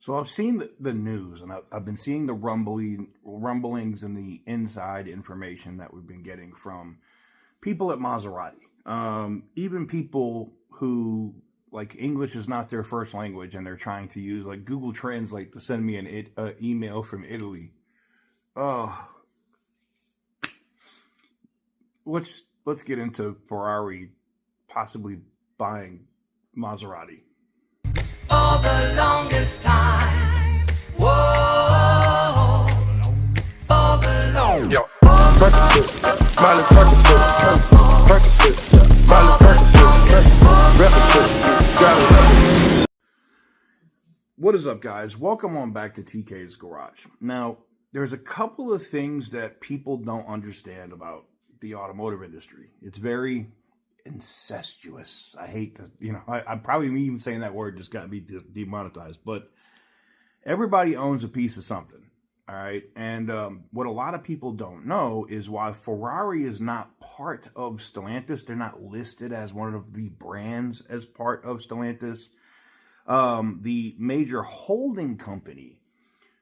So I've seen the news, and I've been seeing the rumblings and the inside information that we've been getting from people at Maserati. Even people who, like, English is not their first language, and they're trying to use like Google Translate to send me an email from Italy. Let's get into Ferrari possibly buying Maserati. For the longest time. Whoa. For the longest time. Yo, Percocet, Miley Percocet, Percocet, Miley Percocet, Represent, got it. What is up, guys? Welcome on back to TK's Garage. Now, there's a couple of things that people don't understand about the automotive industry. It's very incestuous. I hate to, I'm probably even saying that word just got me demonetized, but everybody owns a piece of something, all right? And what a lot of people don't know is why Ferrari is not part of Stellantis. They're not listed as one of the brands as part of Stellantis. The major holding company,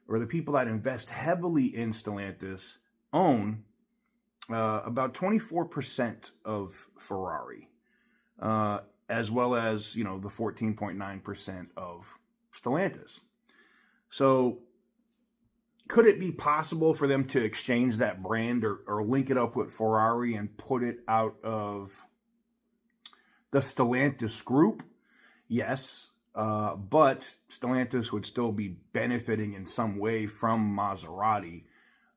or the people that invest heavily in Stellantis, own about 24% of Ferrari, as well as, the 14.9% of Stellantis. So could it be possible for them to exchange that brand or link it up with Ferrari and put it out of the Stellantis group? Yes, but Stellantis would still be benefiting in some way from Maserati.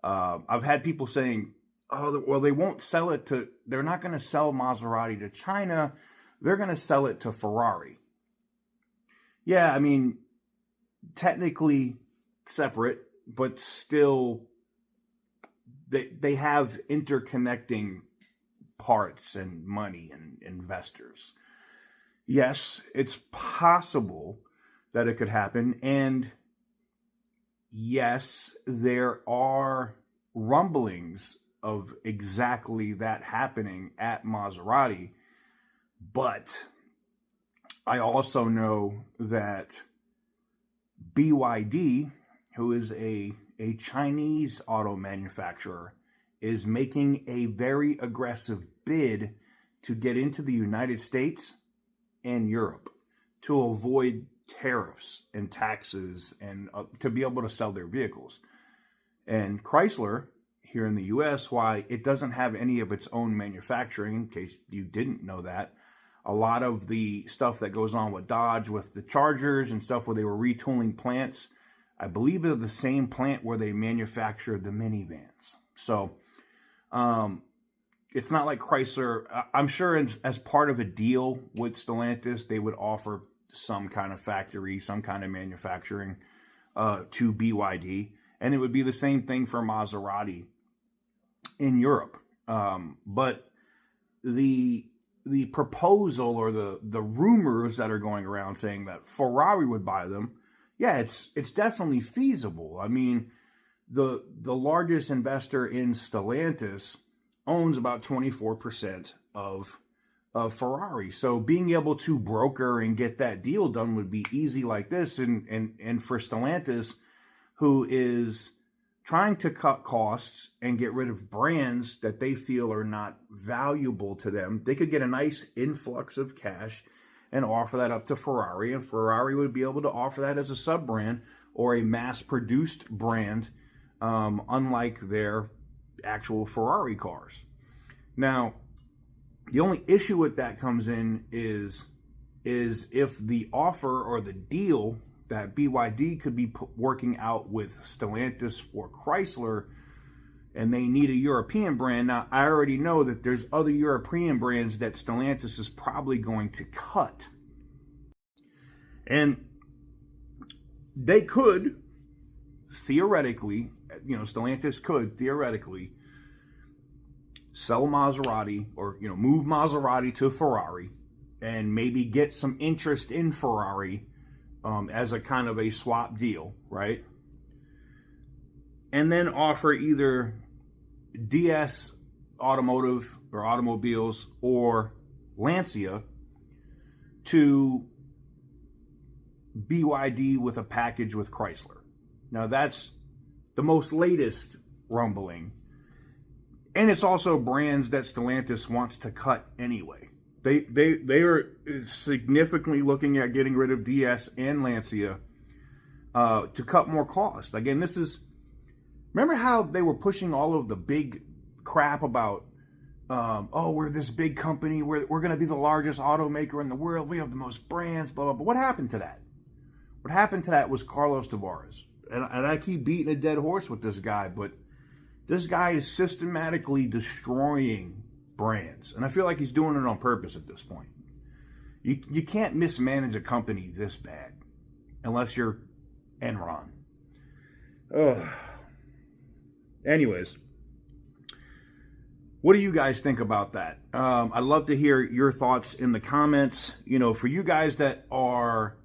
I've had people saying, oh, well, they won't sell it to, they're not going to sell Maserati to China. They're going to sell it to Ferrari. Yeah, I mean, technically separate, but still they have interconnecting parts and money and investors. Yes, it's possible that it could happen. And yes, there are rumblings of exactly that happening at Maserati. But I also know that BYD, who is a Chinese auto manufacturer, is making a very aggressive bid to get into the United States and Europe to avoid tariffs and taxes and to be able to sell their vehicles. And Chrysler, here in the U.S., why it doesn't have any of its own manufacturing, in case you didn't know that. A lot of the stuff that goes on with Dodge, with the Chargers and stuff where they were retooling plants, I believe they're the same plant where they manufacture the minivans. So it's not like Chrysler. I'm sure as part of a deal with Stellantis, they would offer some kind of factory, some kind of manufacturing to BYD. And it would be the same thing for Maserati in Europe. But the proposal or the rumors that are going around saying that Ferrari would buy them, yeah, it's definitely feasible. I mean, the largest investor in Stellantis owns about 24% of Ferrari. So being able to broker and get that deal done would be easy like this. And for Stellantis, who is trying to cut costs and get rid of brands that they feel are not valuable to them, they could get a nice influx of cash and offer that up to Ferrari, and Ferrari would be able to offer that as a sub-brand or a mass-produced brand, unlike their actual Ferrari cars. Now, the only issue with that comes in is if the offer or the deal that BYD could be working out with Stellantis or Chrysler, and they need a European brand. Now, I already know that there's other European brands that Stellantis is probably going to cut. And they could, theoretically, Stellantis could, theoretically, sell Maserati or, move Maserati to Ferrari and maybe get some interest in Ferrari as a kind of a swap deal, right? And then offer either DS Automotive or Automobiles or Lancia to BYD with a package with Chrysler. Now that's the most latest rumbling. And it's also brands that Stellantis wants to cut anyway. They are significantly looking at getting rid of DS and Lancia to cut more cost. Again, this is... Remember how they were pushing all of the big crap about, oh, we're this big company, we're going to be the largest automaker in the world, we have the most brands, blah, blah, blah. What happened to that? What happened to that was Carlos Tavares. And I keep beating a dead horse with this guy, but this guy is systematically destroying brands. And I feel like he's doing it on purpose at this point. You can't mismanage a company this bad unless you're Enron. Ugh. Anyways, what do you guys think about that? I'd love to hear your thoughts in the comments. You know, for you guys that are,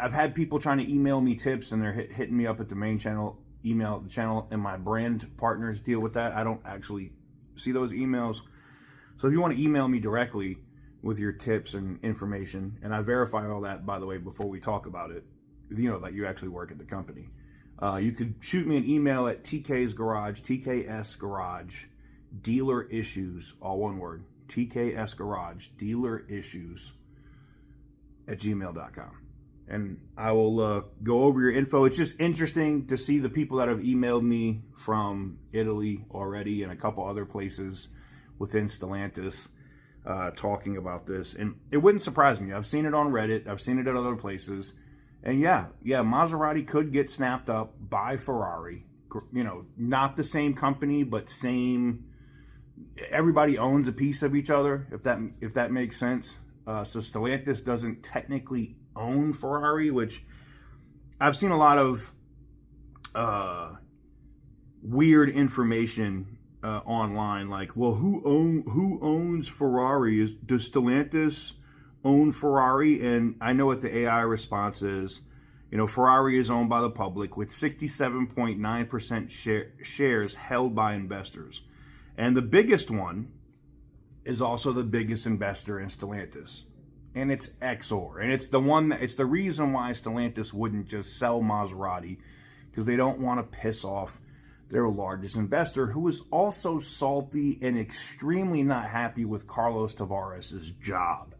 I've had people trying to email me tips and they're hitting me up at the main channel, email the channel, and my brand partners deal with that. I don't actually see those emails. So if you want to email me directly with your tips and information, and I verify all that, by the way, before we talk about it, you know, that you actually work at the company. You could shoot me an email at TK's Garage, TKS Garage, Dealer Issues, all one word, TKS Garage, Dealer Issues at gmail.com. And I will go over your info. It's just interesting to see the people that have emailed me from Italy already and a couple other places within Stellantis talking about this. And it wouldn't surprise me. I've seen it on Reddit. I've seen it at other places. And yeah, Maserati could get snapped up by Ferrari. You know, not the same company, but same. Everybody owns a piece of each other, if that makes sense. So Stellantis doesn't technically own Ferrari, which I've seen a lot of weird information online, like, well, who owns Ferrari? Does Stellantis own Ferrari? And I know what the AI response is. You know, Ferrari is owned by the public with 67.9% shares held by investors. And the biggest one is also the biggest investor in Stellantis. And it's Exor. And it's the one that, it's the reason why Stellantis wouldn't just sell Maserati, because they don't want to piss off their largest investor, who is also salty and extremely not happy with Carlos Tavares' job.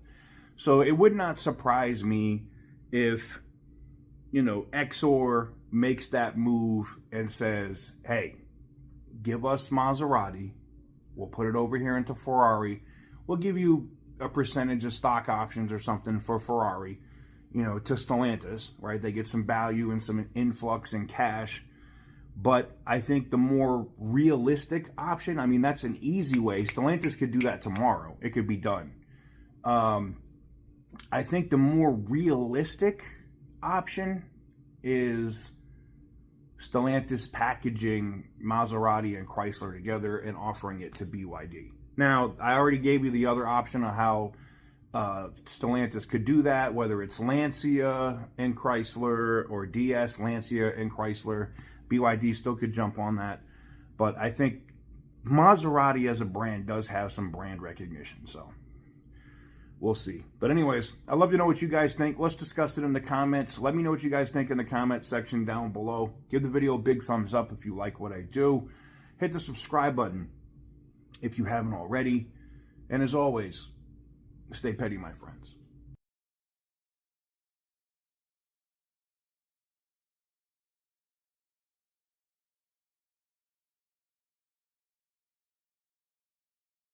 So it would not surprise me if, you know, Exor makes that move and says, hey, give us Maserati. We'll put it over here into Ferrari. We'll give you a percentage of stock options or something for Ferrari, you know, to Stellantis, right? They get some value and some influx in cash. But I think the more realistic option, I mean, that's an easy way. Stellantis could do that tomorrow. It could be done. I think the more realistic option is Stellantis packaging Maserati and Chrysler together and offering it to BYD. Now, I already gave you the other option of how Stellantis could do that, whether it's Lancia and Chrysler or DS, Lancia and Chrysler. BYD still could jump on that. But I think Maserati as a brand does have some brand recognition, so we'll see. But anyways, I'd love to know what you guys think. Let's discuss it in the comments. Let me know what you guys think in the comment section down below. Give the video a big thumbs up if you like what I do. Hit the subscribe button if you haven't already. And as always, stay petty, my friends.